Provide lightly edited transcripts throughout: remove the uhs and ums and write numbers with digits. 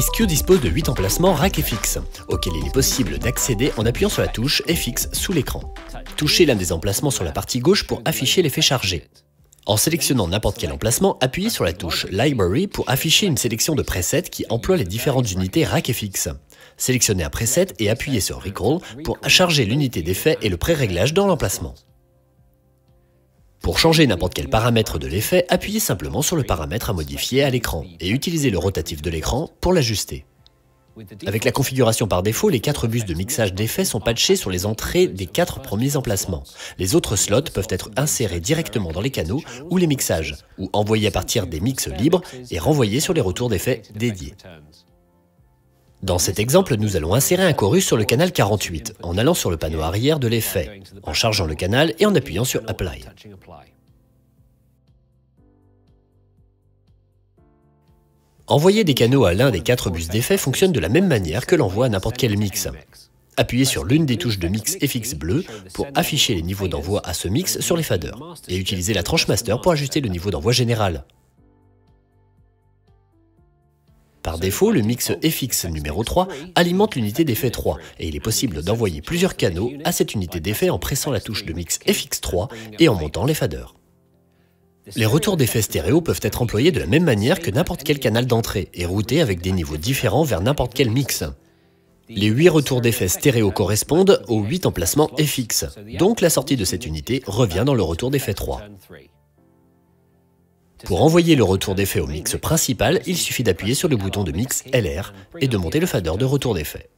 SQ dispose de 8 emplacements rack FX, auxquels il est possible d'accéder en appuyant sur la touche FX sous l'écran. Touchez l'un des emplacements sur la partie gauche pour afficher l'effet chargé. En sélectionnant n'importe quel emplacement, appuyez sur la touche Library pour afficher une sélection de presets qui emploie les différentes unités rack FX. Sélectionnez un preset et appuyez sur Recall pour charger l'unité d'effet et le pré-réglage dans l'emplacement. Pour changer n'importe quel paramètre de l'effet, appuyez simplement sur le paramètre à modifier à l'écran et utilisez le rotatif de l'écran pour l'ajuster. Avec la configuration par défaut, les 4 bus de mixage d'effets sont patchés sur les entrées des 4 premiers emplacements. Les autres slots peuvent être insérés directement dans les canaux ou les mixages, ou envoyés à partir des mix libres et renvoyés sur les retours d'effets dédiés. Dans cet exemple, nous allons insérer un chorus sur le canal 48, en allant sur le panneau arrière de l'effet, en chargeant le canal et en appuyant sur Apply. Envoyer des canaux à l'un des 4 bus d'effet fonctionne de la même manière que l'envoi à n'importe quel mix. Appuyez sur l'une des touches de mix FX bleu pour afficher les niveaux d'envoi à ce mix sur les faders, et utilisez la tranche master pour ajuster le niveau d'envoi général. Par défaut, le mix FX numéro 3 alimente l'unité d'effet 3 et il est possible d'envoyer plusieurs canaux à cette unité d'effet en pressant la touche de mix FX3 et en montant les faders. Les retours d'effets stéréo peuvent être employés de la même manière que n'importe quel canal d'entrée et routés avec des niveaux différents vers n'importe quel mix. Les 8 retours d'effets stéréo correspondent aux 8 emplacements FX, donc la sortie de cette unité revient dans le retour d'effet 3. Pour envoyer le retour d'effet au mix principal, il suffit d'appuyer sur le bouton de mix LR et de monter le fader de retour d'effet.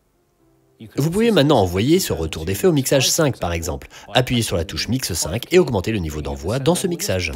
Vous pouvez maintenant envoyer ce retour d'effet au mixage 5 par exemple. Appuyez sur la touche mix 5 et augmenter le niveau d'envoi dans ce mixage.